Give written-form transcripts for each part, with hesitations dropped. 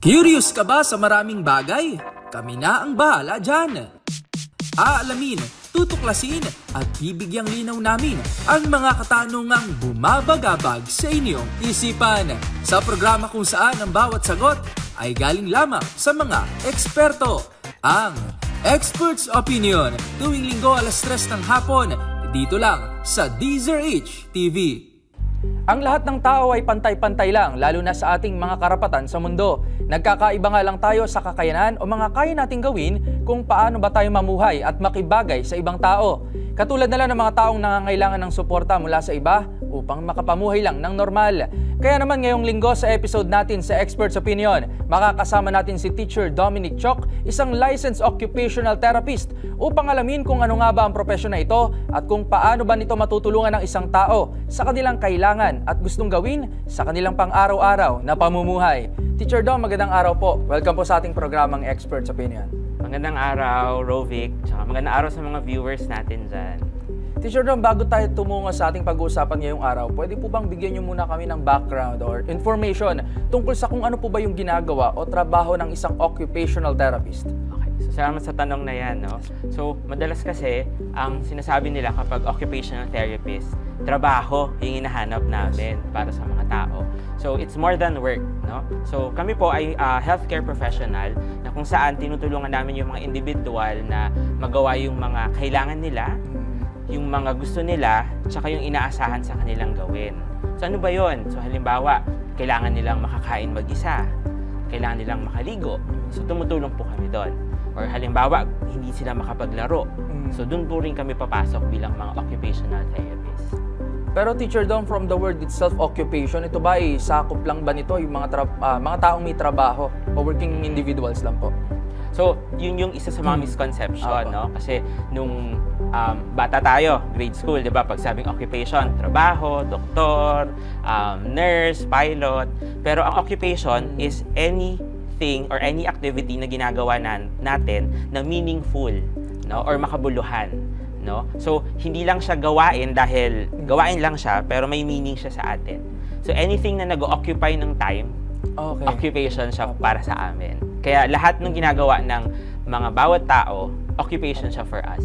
Curious ka ba sa maraming bagay? Kami na ang bahala dyan. Aalamin, tutuklasin at bibigyang linaw namin ang mga katanungang bumabagabag sa inyong isipan. Sa programa kung saan ang bawat sagot ay galing lamang sa mga eksperto. Ang Expert's Opinion, tuwing linggo alas 3 ng hapon, dito lang sa DZRH TV. Ang lahat ng tao ay pantay-pantay lang, lalo na sa ating mga karapatan sa mundo. Nagkakaiba nga lang tayo sa kakayanan o mga kaya nating gawin kung paano ba tayo mamuhay at makibagay sa ibang tao. Katulad na lang ng mga taong nangangailangan ng suporta mula sa iba upang makapamuhay lang ng normal. Kaya naman ngayong linggo sa episode natin sa Expert's Opinion, makakasama natin si Teacher Dominic Chok, isang licensed occupational therapist, upang alamin kung ano nga ba ang propesyon na ito at kung paano ba nito matutulungan ng isang tao sa kanilang kailangan at gustong gawin sa kanilang pang-araw-araw na pamumuhay. Teacher Dom, magandang araw po. Welcome po sa ating programang Expert's Opinion. Magandang araw, Rovic, tsaka magandang araw sa mga viewers natin dyan. Teacher Dom, bago tayo tumungo sa ating pag-uusapan ngayong araw, pwede po bang bigyan niyo muna kami ng background or information tungkol sa kung ano po ba yung ginagawa o trabaho ng isang occupational therapist? Okay, so salamat sa tanong na yan, no? So, madalas kasi, ang sinasabi nila kapag occupational therapist, trabaho yung hinahanap namin para sa mga tao. So, it's more than work, no? So, kami po ay healthcare professional na kung saan tinutulungan namin yung mga individual na magawa yung mga kailangan nila, yung mga gusto nila, tsaka yung inaasahan sa kanilang gawin. So ano ba yun? So halimbawa, kailangan nilang makakain mag-isa, kailangan nilang makaligo. So tumutulong po kami doon. Or halimbawa, hindi sila makapaglaro. So doon po rin kami papasok bilang mga occupational therapists. Pero Teacher Dom, from the word itself, occupation, ito ba ay sakop lang ba nito yung mga taong may trabaho o working individuals lang po? So, yun yung isa sa mga misconception, no? Kasi nung bata tayo, grade school, di ba? Pag sabing occupation, trabaho, doktor, nurse, pilot. Pero ang occupation is anything or any activity na ginagawa natin na meaningful, no? Or makabuluhan, no? So, hindi lang siya gawain dahil gawain lang siya, pero may meaning siya sa atin. So, anything na nag-occupy ng time, occupation siya para sa amin. Kaya lahat ng ginagawa ng mga bawat tao, occupation siya for us.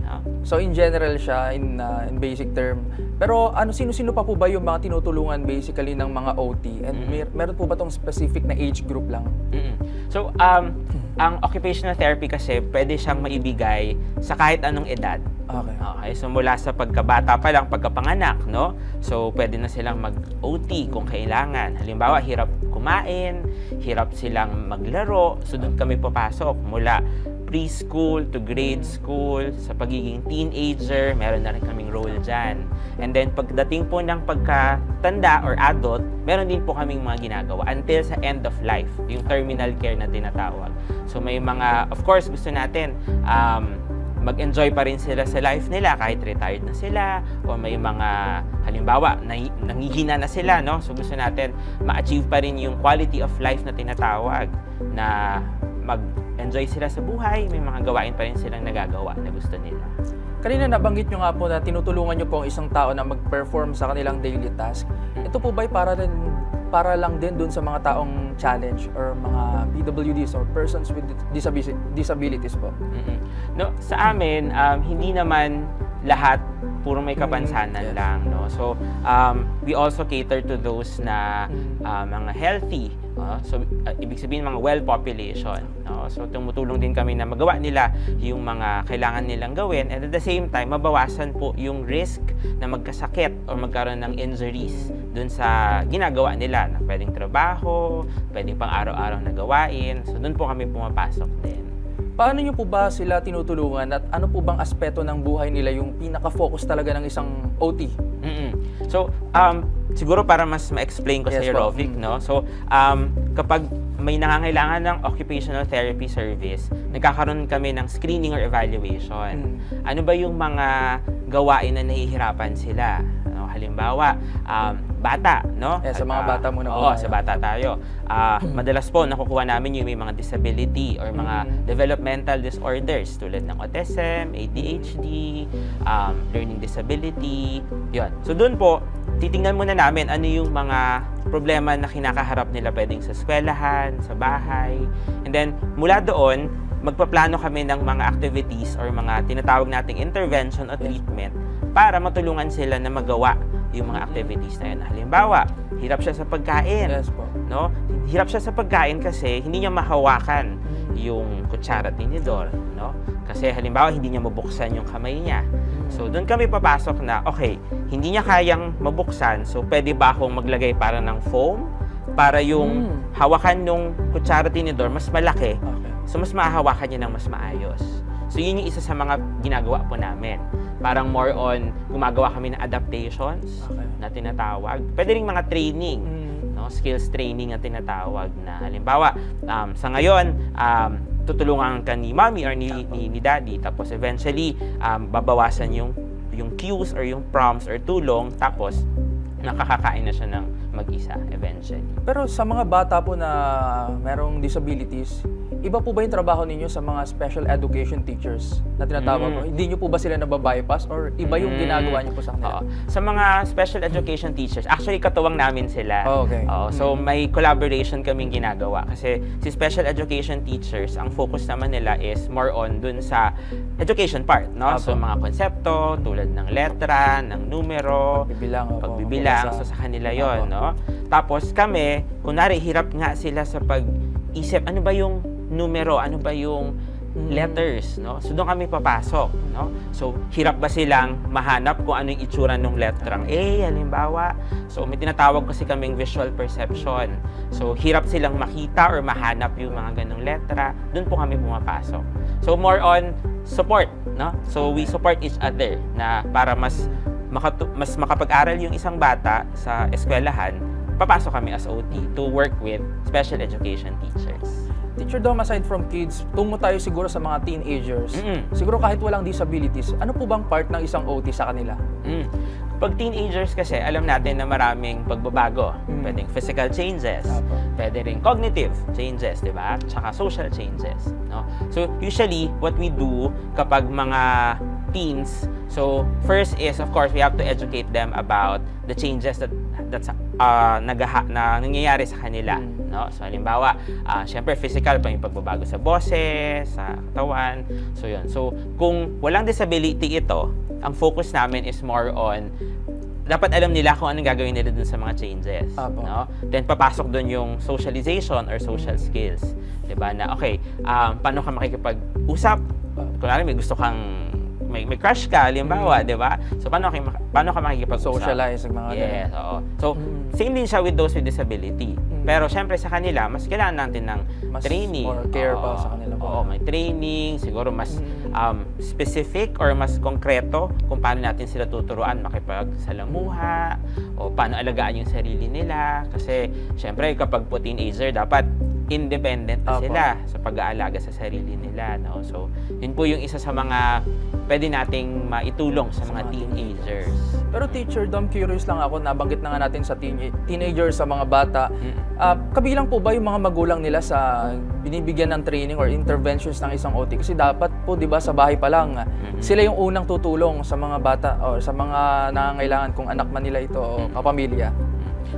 No? So in general siya, in basic term. Pero sino-sino pa po ba yung mga tinutulungan basically ng mga OT? And meron po ba tong specific na age group lang? So ang occupational therapy kasi pwede siyang maibigay sa kahit anong edad. Okay, so mula sa pagkabata pa lang, pagkapanganak, no? So pwede na silang mag-OT kung kailangan. Halimbawa, hirap kumain, hirap silang maglaro. So doon kami papasok mula preschool to grade school, sa pagiging teenager, meron na rin kaming role dyan. And then pagdating po ng pagkatanda or adult, meron din po kaming mga ginagawa until sa end of life, yung terminal care na tinatawag. So may mga, of course, gusto natin mag-enjoy pa rin sila sa life nila kahit retired na sila o may mga halimbawa nangihina na sila, no? So gusto natin ma-achieve pa rin yung quality of life na tinatawag, na mag-enjoy sila sa buhay, may mga gawain pa rin silang nagagawa na gusto nila. Kanina nabanggit nyo nga po na tinutulungan nyo po ang isang tao na mag-perform sa kanilang daily task. Ito po ba'y para lang din dun sa mga taong challenge or mga PWDs or persons with disabilities po? No, sa amin, hindi naman lahat puro may kapansanan lang, no? So we also cater to those na mga healthy, so ibig sabihin mga well population, no? So tumutulong din kami na magawa nila yung mga kailangan nilang gawin, and at the same time mabawasan po yung risk na magkasakit o magkaroon ng injuries dun sa ginagawa nila, na pwedeng trabaho, pwedeng pang araw-araw na gawain. So dun po kami pumapasok din. Paano nyo po ba sila tinutulungan at ano po bang aspeto ng buhay nila yung pinaka-focus talaga ng isang OT? So, siguro para mas ma-explain ko sa iyo, Rovic, no? So, kapag may nangangailangan ng occupational therapy service, nagkakaroon kami ng screening or evaluation. Ano ba yung mga gawain na nahihirapan sila? Halimbawa, bata, no? Sa mga bata muna po. Oo, sa bata tayo. Madalas po, nakukuha namin yung may mga disability or mga developmental disorders tulad ng autism, ADHD, learning disability, yun. So doon po, titingnan muna namin ano yung mga problema na kinakaharap nila pwedeng sa eskwelahan, sa bahay. And then, mula doon, magpaplano kami ng mga activities or mga tinatawag nating intervention o treatment para matulungan sila na magawa yung mga activities na yun. Halimbawa, hirap siya sa pagkain. Yes po. No? Hirap siya sa pagkain kasi hindi niya mahawakan yung kutsara at tinidor. No? Kasi halimbawa, hindi niya mabuksan yung kamay niya. So, doon kami papasok na, okay, hindi niya kayang mabuksan, so pwede ba akong maglagay para ng foam para yung hawakan nung kutsara at tinidor mas malaki. Okay. So, mas mahahawakan niya ng mas maayos. So, yun yung isa sa mga ginagawa po namin. Parang more on, gumagawa kami ng adaptations na tinatawag. Pwede rin mga training, no? Skills training na tinatawag na halimbawa, sa ngayon, tutulungan ka ni mommy or ni daddy. Tapos, eventually, babawasan yung cues or yung prompts or tulong. Tapos, nakakakain na siya ng mag-isa eventually. Pero sa mga bata po na merong disabilities, iba po ba yung trabaho ninyo sa mga special education teachers na tinatawag ko? Hindi nyo po ba sila nababypass or iba yung ginagawa nyo po sa kanila? Sa mga special education teachers, actually katuwang namin sila. Okay. So may collaboration kaming ginagawa kasi si special education teachers, ang focus naman nila is more on dun sa education part, no? So mga konsepto tulad ng letra, ng numero, pagbibilang, so sa kanila yon, no? Tapos kami, kunwari hirap nga sila sa pag-isip, ano ba yung numero, ano ba yung letters, no? So, doon kami papasok, no? So, hirap ba silang mahanap kung ano yung itsura ng letrang A, halimbawa? So, may tinatawag kasi kaming visual perception. So, hirap silang makita or mahanap yung mga ganong letra. Doon po kami pumapasok. So, more on support, no? So, we support each other na para mas makapag-aral yung isang bata sa eskwelahan, papasok kami as OT to work with special education teachers. Teacher Dom, aside from kids, tungo tayo siguro sa mga teenagers. Siguro kahit walang disabilities, ano po bang part ng isang OT sa kanila? Pag teenagers kasi, alam natin na maraming pagbabago. Pwedeng physical changes, pwede rin cognitive changes, di ba? Tsaka social changes, no? So, usually, what we do kapag mga teens, so first is, of course, we have to educate them about the changes that's nangyayari sa kanila, no? So, halimbawa, syempre physical pa yung pagbabago sa boses, sa katawan. So, yun. So, kung walang disability ito, ang focus namin is more on dapat alam nila kung anong gagawin nila dun sa mga changes, no? Then papasok dun yung socialization or social skills, 'di ba? Na okay, paano ka makikipag-usap? Kunwari may gusto kang may crush ka, halimbawa, 'di ba? So paano ka makikipag-usap? Socialize ang mga yes, oo. So same din siya with those with disability. Pero syempre sa kanila, mas kailangan natin ng mas training. More care pa sa kanila. Oo, may training, siguro mas specific or mas konkreto kung paano natin sila tuturuan makipagsalamuha o paano alagaan yung sarili nila. Kasi syempre kapag po teenager, dapat independent na sila sa pag-aalaga sa sarili nila, no? So, yun po yung isa sa mga pwede nating maitulong sa mga teenagers. Pero Teacher Dom, curious lang ako, nabanggit na nga natin sa teenagers, sa mga bata. Kabilang po ba yung mga magulang nila sa binibigyan ng training or interventions ng isang OT? Kasi dapat po, di ba, sa bahay pa lang, sila yung unang tutulong sa mga bata o sa mga nangangailangan kung anak man nila ito o kapamilya.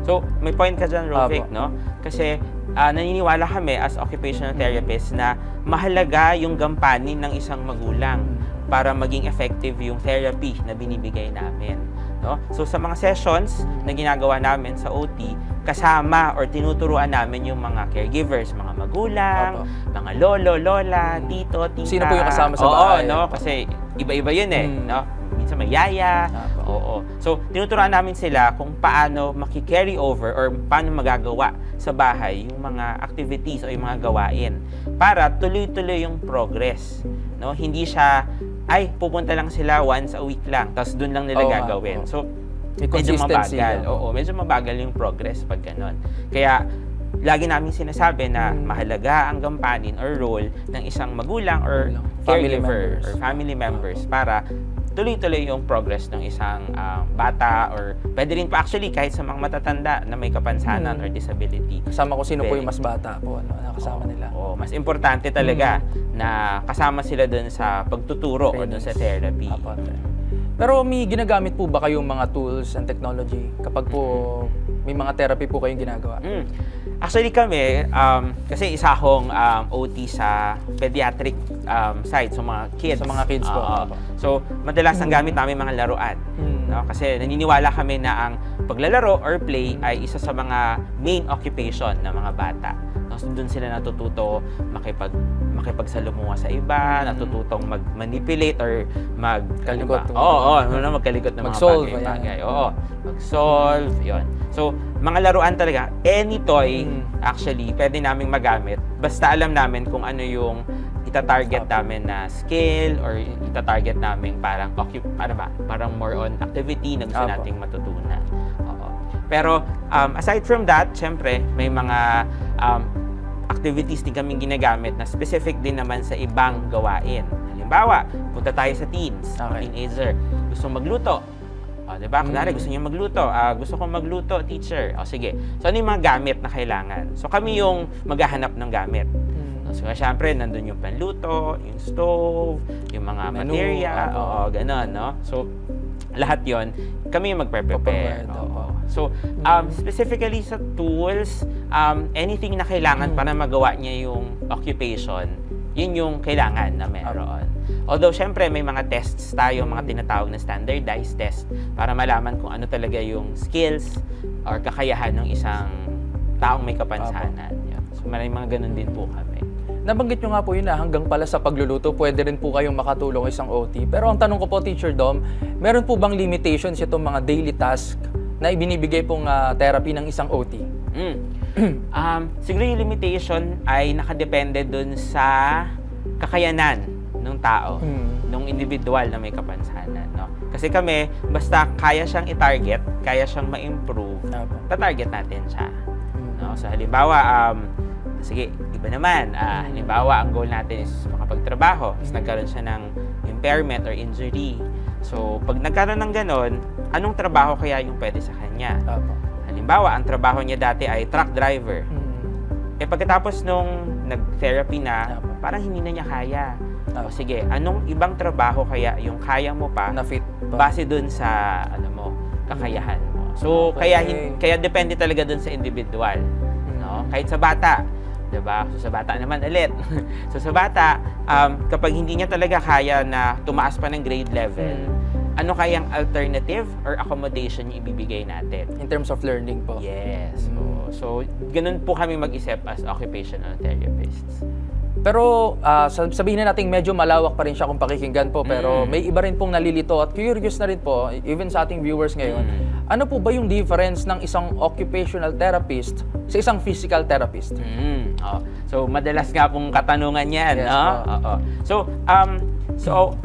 So, may point ka dyan, Rovic, no? Kasi naniniwala kami as occupational therapists na mahalaga yung gampanin ng isang magulang para maging effective yung therapy na binibigay namin, no? So sa mga sessions na ginagawa namin sa OT, kasama or tinuturuan namin yung mga caregivers, mga magulang, mga lolo, lola, tito, tita. Sino po yung kasama sa bahay? Oo, no? Kasi iba-iba yun eh, no? Minsan may yaya. Oo. So, tinuturuan namin sila kung paano maki-carry over or paano magagawa sa bahay yung mga activities o yung mga gawain para tuloy-tuloy yung progress, no? Hindi siya pupunta lang sila once a week lang, tapos doon lang nila gagawin. So, medyo mabagal. Oo, medyo mabagal yung progress pag ganun. Kaya, lagi namin sinasabi na mahalaga ang gampanin or role ng isang magulang or caregiver or family members para tuloy-tuloy yung progress ng isang bata or pwede rin pa actually kahit sa mga matatanda na may kapansanan or disability. Kasama ko sino po yung mas bata po, nakasama nila. Mas importante talaga na kasama sila dun sa pagtuturo o dun sa therapy. Pero may ginagamit po ba kayong mga tools and technology kapag po may mga therapy po kayong ginagawa? Actually kami, kasi isa akong OT sa pediatric side, so mga kids. Sa mga kids po. So, madalas ang gamit namin mga laruan. No? Kasi naniniwala kami na ang paglalaro or play ay isa sa mga main occupation ng mga bata. So, doon sila natututo makipagsalamuha sa iba, natututong mag-manipulate or Kalikot. magkalikot ng mga bagay-bagay. Mag-solve, yun. So, mga laruan talaga, any toy, actually, pwede naming magamit. Basta alam namin kung ano yung ita-target namin na skill or ita-target namin parang more on activity na gusto nating matutunan. Pero, aside from that, syempre, may mga activities din kaming ginagamit na specific din naman sa ibang gawain. Halimbawa, punta tayo sa teens, teenager, gustong magluto. Diba? Kunwari, gusto niya magluto. Gusto kong magluto, teacher. Sige. So, ano yung mga gamit na kailangan? So, kami yung maghahanap ng gamit. So, syempre, nandun yung panluto, yung stove, yung mga material, gano'n, no? So, lahat yon kami yung magpe-prepare. So, specifically sa tools, anything na kailangan para magawa niya yung occupation, yun yung kailangan na meron. Although, syempre, may mga tests tayo, mga tinatawag na standardized test para malaman kung ano talaga yung skills or kakayahan ng isang taong may kapansanan. So, maraming mga ganun din po kami. Nabanggit nyo nga po yun na hanggang pala sa pagluluto, pwede rin po kayong makatulong isang OT. Pero ang tanong ko po, Teacher Dom, meron po bang limitations itong mga daily task na ibinibigay pong therapy ng isang OT? Siguro yung limitation ay nakadepende dun sa kakayanan ng tao, ng individual na may kapansanan. No? Kasi kami, basta kaya siyang i-target, kaya siyang ma-improve, ta-target natin siya. No? So halimbawa, sige, iba naman. Halimbawa, ang goal natin is makapagtrabaho. Tapos nagkaroon siya ng impairment or injury. So, pag nagkaroon ng ganon, anong trabaho kaya yung pwede sa kanya? Halimbawa, ang trabaho niya dati ay truck driver. Pagkatapos nung nag-therapy na, parang hindi na niya kaya. Sige, anong ibang trabaho kaya yung kaya mo pa na fit base dun sa, kakayahan mo. So, kaya depende talaga dun sa individual. No? Kahit sa bata, diba? So, sa bata naman ulit. So, sa bata, kapag hindi niya talaga kaya na tumaas pa ng grade level, ano kayang alternative or accommodation yung ibibigay natin? In terms of learning po? Yes. So, ganun po kami mag-isip as occupational therapists. Pero sabihin na natin medyo malawak pa rin siya kung pakikinggan po, pero may iba rin pong nalilito at curious na rin po, even sa ating viewers ngayon, ano po ba yung difference ng isang occupational therapist sa isang physical therapist? So, madalas nga pong katanungan yan. Yes, So,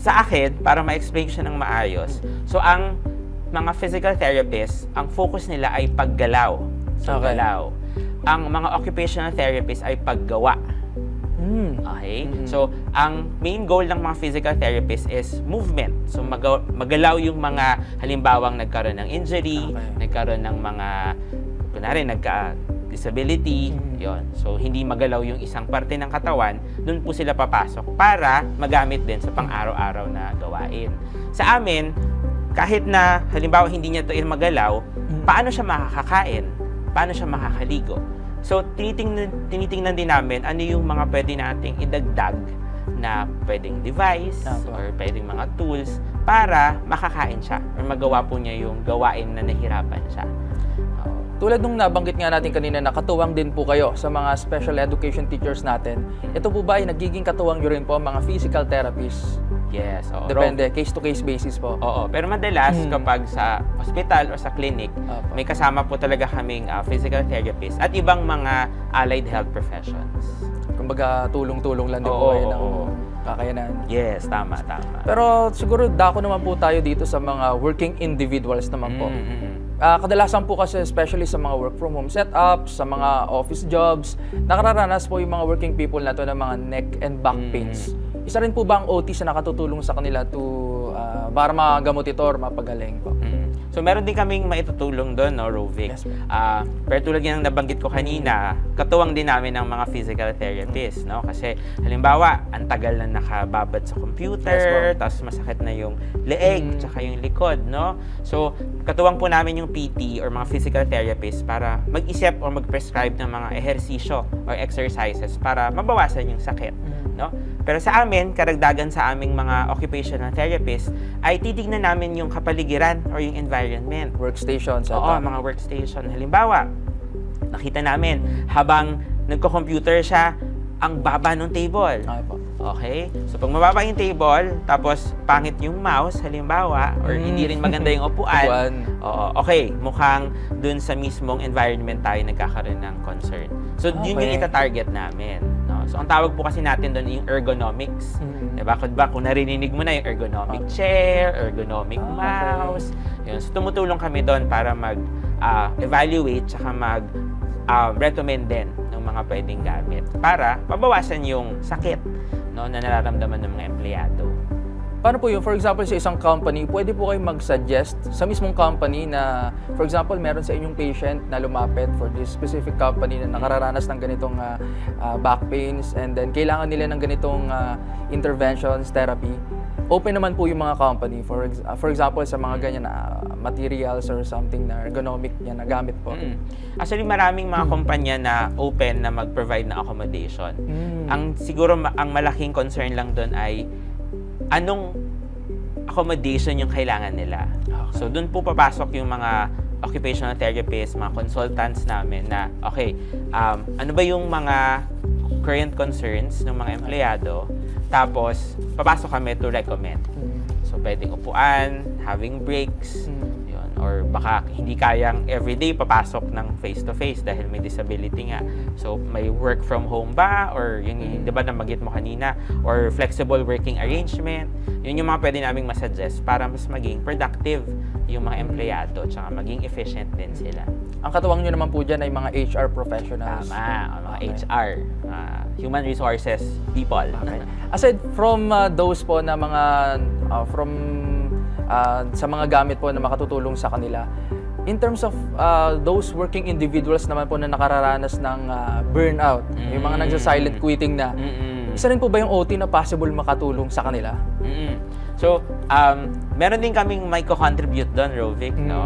sa akin, para ma-explain siya ng maayos, so ang mga physical therapists, ang focus nila ay paggalaw. So, galaw. Ang mga occupational therapists ay paggawa. Okay? So, ang main goal ng mga physical therapists is movement. So, magalaw yung mga halimbawang nagkaroon ng injury, nagkaroon ng mga, kunwari, disability, yon. So, hindi magalaw yung isang parte ng katawan, dun po sila papasok para magamit din sa pang-araw-araw na gawain. Sa amin, kahit na halimbawa hindi niya ito magalaw, paano siya makakakain? Paano siya makakaligo? So, tinitingnan din namin ano yung mga pwede nating idagdag na pwedeng device or pwedeng mga tools para makakain siya or magawa po niya yung gawain na nahirapan siya. Tulad nung nabanggit nga natin kanina na katuwang din po kayo sa mga special education teachers natin, ito po ba ay nagiging katuwang nyo rin po mga physical therapists? Yes. Depende, case-to-case basis po. Pero madalas kapag sa hospital o sa clinic, may kasama po talaga kaming physical therapist at ibang mga allied health professions. Kumbaga, tulong-tulong lang din po ng kakayanan. Yes, tama. Pero siguro dako naman po tayo dito sa mga working individuals naman po. Kadalasan po kasi especially sa mga work from home setups, sa mga office jobs, nakararanas po yung mga working people na to ng mga neck and back pains. Isa rin po ba ang OT sa nakatutulong sa kanila to para magamot ito or mapagaling po? So meron din kaming maitutulong doon, no, Rovic. Yes, pero tulad ng nabanggit ko kanina, katuwang din namin ng mga physical therapists, no? Kasi halimbawa, ang tagal na nakababad sa computer, tapos masakit na yung leeg, tsaka yung likod, no? So katuwang po namin yung PT or mga physical therapists para mag-isip or mag-prescribe ng mga ehersisyo or exercises para mabawasan yung sakit, no? Pero sa amin, karagdagan sa aming mga occupational therapists, ay titignan namin yung kapaligiran or yung environment. Workstation, Oo, mga workstation. Halimbawa, nakita namin, habang nagko-computer siya, ang baba ng table. Okay? So, pag mababa yung table, tapos pangit yung mouse, halimbawa, or hindi rin maganda yung upuan, okay, mukhang dun sa mismong environment tayo nagkakaroon ng concern. So, yun yung ita-target namin. No? So, ang tawag po kasi natin doon yung ergonomics. Diba? Kung narinig mo na yung ergonomic chair, ergonomic mouse. Yun. So, tumutulong kami doon para mag-evaluate tsaka mag-recommend din ng mga pwedeng gamit para mabawasan yung sakit, no, na nararamdaman ng mga empleyado. Paano po yun? For example, sa isang company, pwede po kayo mag-suggest sa mismong company na, for example, meron sa inyong patient na lumapit for this specific company na nakararanas ng ganitong back pains and then kailangan nila ng ganitong interventions, therapy. Open naman po yung mga company, for example, sa mga ganyan na materials or something na ergonomic niya na gamit po. Actually, maraming mga kumpanya na open na mag-provide ng accommodation. Siguro ang malaking concern lang doon ay anong accommodation yung kailangan nila. So, doon po papasok yung mga occupational therapists, mga consultants namin na, okay, ano ba yung mga current concerns ng mga empleyado, tapos papasok kami to recommend. So, pwedeng upuan, having breaks, yun, or baka hindi kayang everyday papasok ng face-to-face dahil may disability nga. So, may work from home ba? Or yung, di ba nabanggit mo kanina? Or flexible working arrangement. Yun yung mga pwede naming masuggest para mas maging productive yung mga empleyado tsaka maging efficient din sila. Ang katuwang nyo naman po dyan ay mga HR professionals. Tama, mga HR, human resources people. Aside from those po na mga, sa mga gamit po na makatutulong sa kanila, in terms of those working individuals naman po na nakararanas ng burnout, yung mga nagsa-silent quitting na, isa rin po ba yung OT na possible makatulong sa kanila? So, meron din kaming may co-contribute doon, Rovic, no?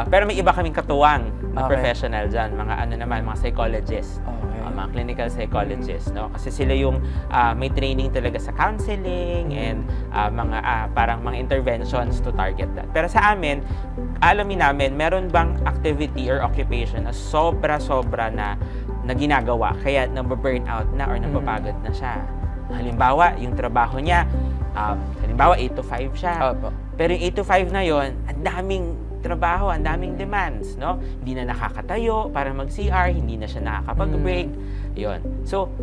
Pero may iba kaming katuwang na professional dyan, mga psychologists, mga clinical psychologists, no? Kasi sila yung may training talaga sa counseling and parang mga interventions to target that. Pero sa amin, alamin namin, meron bang activity or occupation na sobra-sobra na ginagawa, kaya nababurnout na or napapagod na siya. Halimbawa, yung trabaho niya, halimbawa 8 to 5 siya. Pero yung 8 to 5 na yon, ang daming trabaho, ang daming demands, no? Hindi na nakakatayo para mag-CR, hindi na siya nakakapag-break. Yun. So,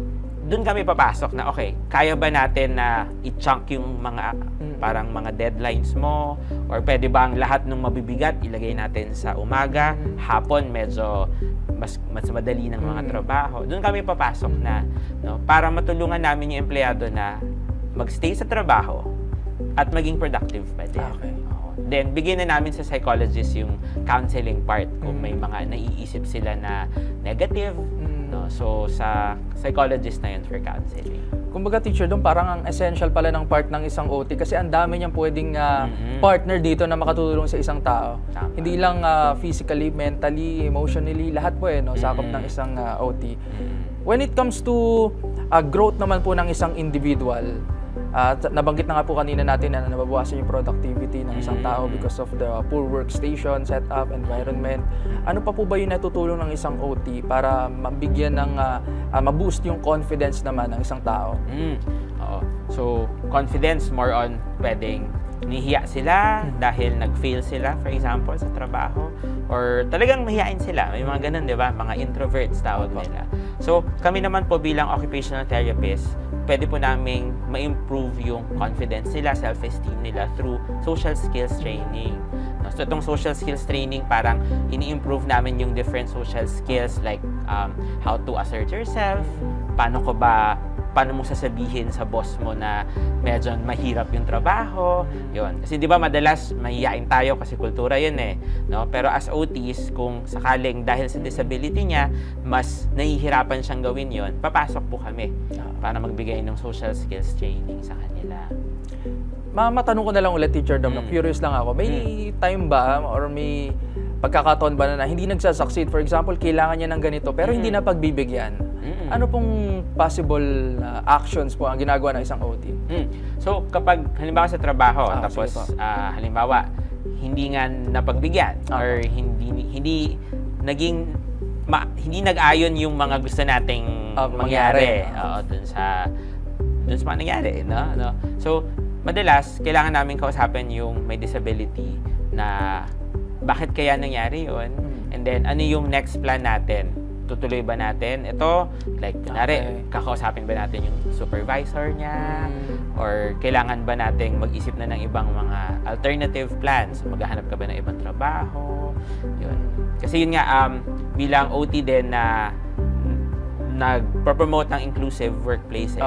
doon kami papasok na, okay, kaya ba natin na i-chunk yung mga parang mga deadlines mo? Or pwede ba ang lahat ng mabibigat ilagay natin sa umaga, hapon medyo mas madali ng mga trabaho? Doon kami papasok na, no, para matulungan namin yung empleyado na magstay sa trabaho at maging productive pa din. Then, bigyan na namin sa psychologist yung counseling part kung may mga naiisip sila na negative. No? So, sa psychologist na yun for counseling. Kumbaga, teacher, doon parang ang essential pala ng part ng isang OT kasi ang dami niyang pwedeng partner dito na makatulong sa isang tao. Tama. Hindi lang physically, mentally, emotionally, lahat po no, sakop ng isang OT. When it comes to growth naman po ng isang individual, nabanggit na nga po kanina natin na nababawasan yung productivity ng isang tao because of the poor workstation, setup, environment. Ano pa po ba yung natutulong ng isang OT para mabigyan ng, ma-boost yung confidence naman ng isang tao? Oo. So, confidence more on pwedeng nahihiya sila dahil nag-fail sila, for example, sa trabaho. Or talagang mahihain sila. May mga ganun, di ba? Mga introverts tawag nila. So, kami naman po bilang occupational therapist, pwede po naming ma-improve yung confidence nila, self-esteem nila through social skills training. So, itong social skills training, parang ini-improve namin yung different social skills like how to assert yourself, paano ko ba paano mo sasabihin sa boss mo na medyo mahirap yung trabaho, yun. Kasi di ba madalas mahihain tayo kasi kultura yun eh, no? Pero as OTs, kung sakaling dahil sa disability niya, mas nahihirapan siyang gawin yun, papasok po kami para magbigay ng social skills training sa kanila. Matanong ko na lang ulit, Teacher Dom, curious lang ako. May time ba or may pagkakataon ba na hindi nagsasucceed? For example, kailangan niya ng ganito pero hindi na pagbibigyan. Ano pong possible actions po ang ginagawa ng isang OT? So, kapag halimbawa sa trabaho, tapos halimbawa, hindi nga napagbigyan or hindi nag-ayon yung mga gusto nating mangyari dun sa mga nangyari, no? So, madalas, kailangan namin kausapin yung may disability na bakit kaya nangyari yun, and then ano yung next plan natin. Tutuloy ba natin ito? Like, kunwari, kakausapin ba natin yung supervisor niya? Or kailangan ba nating mag-isip na ng ibang mga alternative plans? Maghahanap ka ba ng ibang trabaho? Yun. Kasi yun nga, bilang OT din na nag-promote ng inclusive workplaces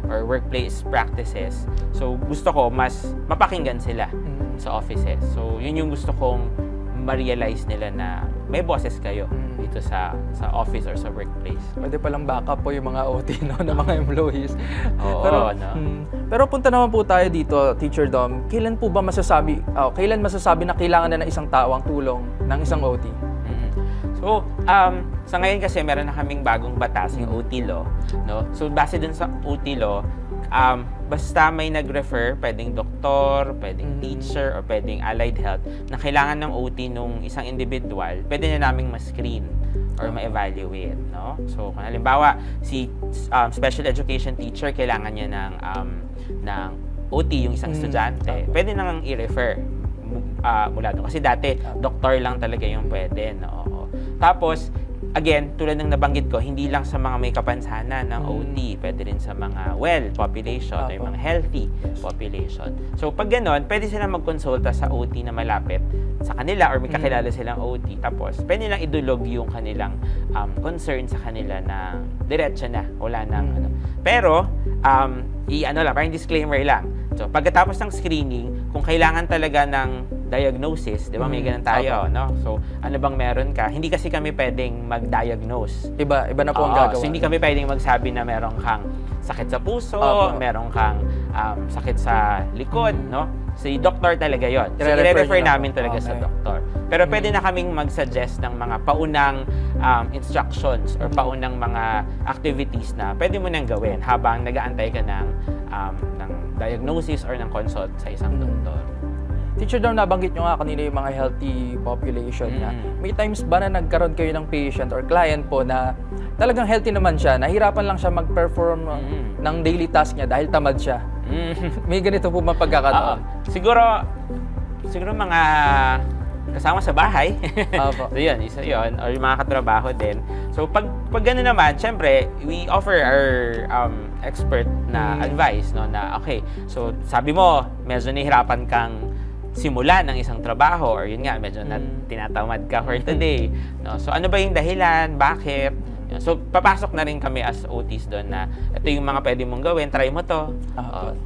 or workplace practices. So, gusto ko mas mapakinggan sila sa offices. So, yun yung gusto kong ma-realize nila na may boses kayo dito sa office or sa workplace. Pwede palang backup po yung mga OT, no, ng mga employees. Oo, pero punta naman po tayo dito, Teacher Dom. Kailan masasabi na kailangan na ng isang tao ang tulong ng isang OT? So, sa ngayon kasi meron na kaming bagong batas, yung OT law, no? So, base dun sa OT law, basta may nag-refer, pwedeng doktor, pwedeng teacher, or pwedeng allied health, na kailangan ng OT nung isang individual, pwede na naming ma-screen or ma-evaluate, no? So, kung halimbawa, si special education teacher, kailangan niya ng OT yung isang estudyante, pwede nang i-refer mula doon. Kasi dati, doktor lang talaga yung pwede, no? Tapos, again, tulad ng nabanggit ko, hindi lang sa mga may kapansanan ng OT, pwede rin sa mga well population, o yung mga healthy population. So, pag gano'n, pwede silang magkonsulta sa OT na malapit sa kanila or may kakilala silang OT. Tapos, pwede nilang idulog yung kanilang concern sa kanila na diretso na, wala nang ano. Pero, parang disclaimer lang. So, pagkatapos ng screening, kung kailangan talaga ng diagnosis, di ba? May ganun tayo, no? So, ano bang meron ka? Hindi kasi kami pwedeng mag-diagnose. Iba na po ang gagawa. So, hindi kami pwedeng magsabi na meron kang sakit sa puso, meron kang sakit sa likod, no? Si doktor talaga yon. So, i-refer namin talaga sa doktor. Pero pwede na kaming mag-suggest ng mga paunang instructions or paunang mga activities na pwede mo nang gawin habang nag-aantay ka ng diagnosis or ng consult sa isang doktor. Teacher Dom, nabanggit nyo nga kanina yung mga healthy population na. May times ba na nagkaroon kayo ng patient or client po na talagang healthy naman siya, nahirapan lang siya mag-perform ng daily task niya dahil tamad siya? May ganito po mapagkakataon? Siguro mga kasama sa bahay. So yun, isa yun. Or yung mga katrabaho din. So pag gano'n naman, syempre, we offer our expert na advice, no, na okay, so sabi mo, medyo nahihirapan kang simula ng isang trabaho or yun nga, medyo tinatamad ka for today. No? So ano ba yung dahilan? Bakit? So papasok na rin kami as OTs doon na ito yung mga pwede mong gawin, try mo to.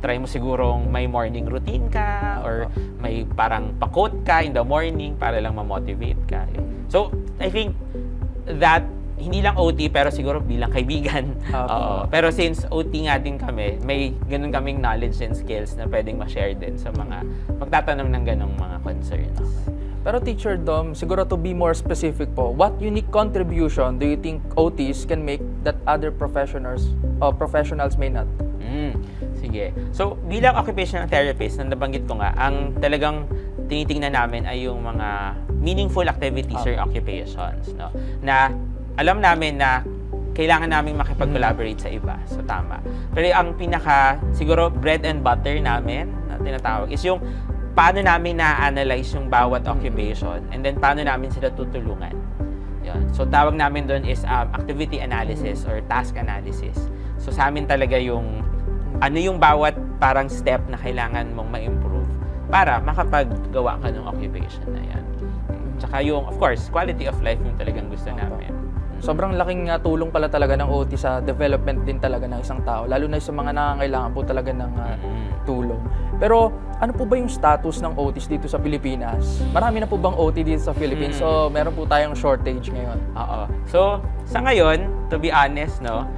Try mo sigurong may morning routine ka or may parang pa-quote ka in the morning para lang ma-motivate ka. So I think that hindi lang OT pero siguro bilang kaibigan. Pero since OT nga din kami, may ganun kaming knowledge and skills na pwedeng ma-share din sa mga magtatanong ng ganung mga concerns. Pero Teacher Dom, siguro to be more specific po, what unique contribution do you think OTs can make that other professionals may not? Sige. So, bilang occupational therapist, na nabanggit ko nga, ang talagang tinitingnan namin ay yung mga meaningful activities or occupations, no? Na alam namin na kailangan namin makipag-collaborate sa iba. So, tama. Pero ang siguro, bread and butter namin, na tinatawag, is yung paano namin na-analyze yung bawat occupation and then paano namin sila tutulungan. Yan. So, tawag namin doon is activity analysis or task analysis. So, sa amin talaga yung ano yung bawat parang step na kailangan mong ma-improve para makapaggawa ka ng occupation na yan. Tsaka yung, of course, quality of life yung talagang gusto namin. Sobrang laking tulong pala talaga ng OT sa development din talaga ng isang tao, lalo na sa mga nangangailangan po talaga ng tulong. Pero ano po ba yung status ng OTs dito sa Pilipinas? Marami na po bang OT dito sa Philippines? So meron po tayong shortage ngayon. Oo. So sa ngayon, to be honest, no,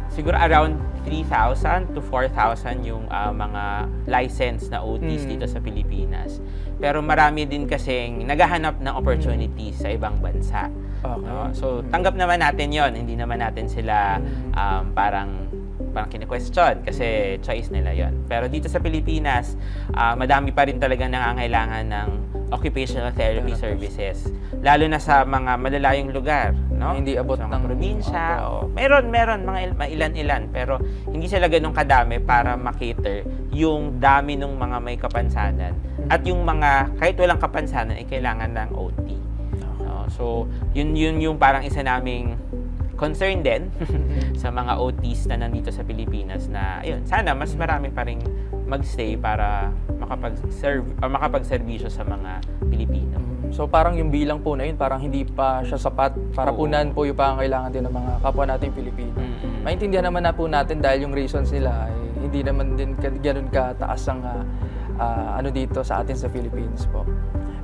siguro around 3,000 to 4,000 yung mga licensed na OTs dito sa Pilipinas. Pero marami din kasing naghahanap ng opportunities sa ibang bansa. Okay. No? So tanggap naman natin yon, hindi naman natin sila parang kine-question kasi choice nila yon. Pero dito sa Pilipinas, madami pa rin talaga nangangailangan ng occupational therapy services. Lalo na sa mga malalayong lugar, no? Hindi abot sa ng probinsya. Meron mga ilan-ilan, pero hindi sila ganun kadami para makater yung dami ng mga may kapansanan. At yung mga kahit walang kapansanan ay kailangan ng OT. No? So, yun yung parang isa naming concern din sa mga OTs na nandito sa Pilipinas na ayun, sana mas marami pa ring magstay para makapagserbisyo sa mga Pilipino. So parang yung bilang po na yun, parang hindi pa siya sapat para punan po yung pangangailangan din ng mga kapwa nating Pilipino. Maintindihan naman na po natin dahil yung reasons nila ay hindi naman din ganoon kataas ang ano dito sa atin sa Philippines po.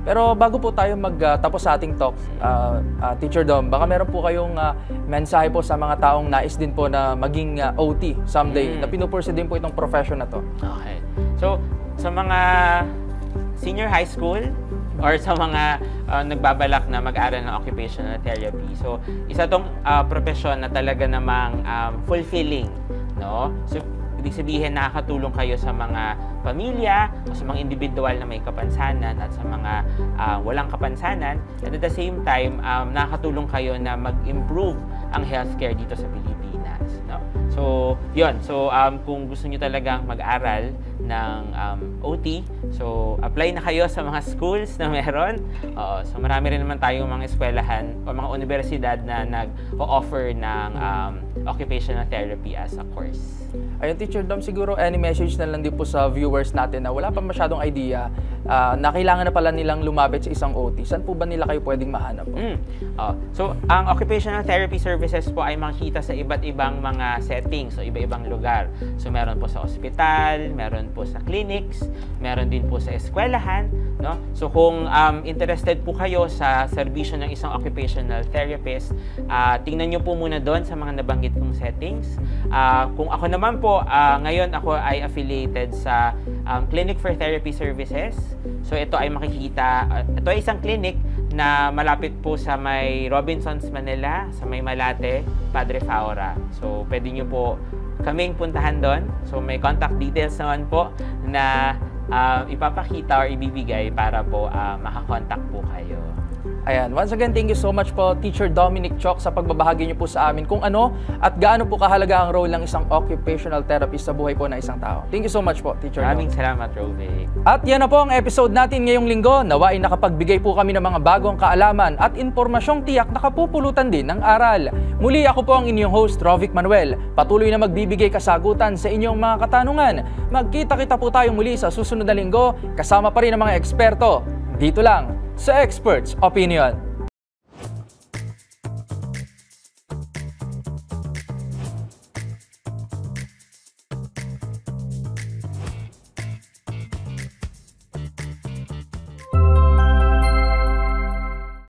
Pero bago po tayo magtapos sa ating talk, Teacher Dom, baka meron po kayong mensahe po sa mga taong nais din po na maging OT someday, na pinupursu din po itong profession na to. Okay. So, sa mga senior high school or sa mga nagbabalak na mag-aral ng occupational therapy, so isa tong profession na talaga namang fulfilling, no? So, ibig sabihin, nakakatulong kayo sa mga pamilya o sa mga individual na may kapansanan at sa mga walang kapansanan. At at the same time, nakakatulong kayo na mag-improve ang healthcare dito sa Pilipinas. No? So, yun. So, kung gusto nyo talagang mag-aral ng OT, so apply na kayo sa mga schools na meron. So, marami rin naman tayong mga eskwelahan o mga universidad na nag-o-offer ng occupational therapy as a course. Ayun, Teacher Dom, siguro any message na lang din po sa viewers natin na wala pa masyadong idea na kailangan na pala nilang lumapit sa isang OT. Saan po ba nila kayo pwedeng mahanap po? So, ang occupational therapy services po ay makikita sa iba't ibang mga settings o iba-ibang lugar. So, meron po sa ospital, meron po sa clinics, meron din po sa eskwelahan. No? So, kung interested po kayo sa serbisyo ng isang occupational therapist, tingnan nyo po muna doon sa mga nabanggit kong settings. Kung ako naman po, ngayon ako ay affiliated sa Clinic for Therapy Services. So ito ay makikita, ito ay isang clinic na malapit po sa may Robinsons, Manila, sa may Malate, Padre Faura. So pwede nyo po kaming puntahan doon. So may contact details naman po na ipapakita or ibibigay para po makakontakt po kayo. Ayan, once again, thank you so much po, Teacher Dominic Chok, sa pagbabahagi niyo po sa amin kung ano at gaano po kahalaga ang role ng isang occupational therapist sa buhay po ng isang tao. Thank you so much po, Teacher Dom. Maraming salamat, Rovic. At yan na po ang episode natin ngayong linggo. Nawain nakapagbigay po kami ng mga bagong kaalaman at impormasyong tiyak na kapupulutan din ng aral. Muli, ako po ang inyong host, Rovic Manuel. Patuloy na magbibigay kasagutan sa inyong mga katanungan. Magkita-kita po tayo muli sa susunod na linggo, kasama pa rin ang mga eksperto. Dito lang sa Experts Opinion.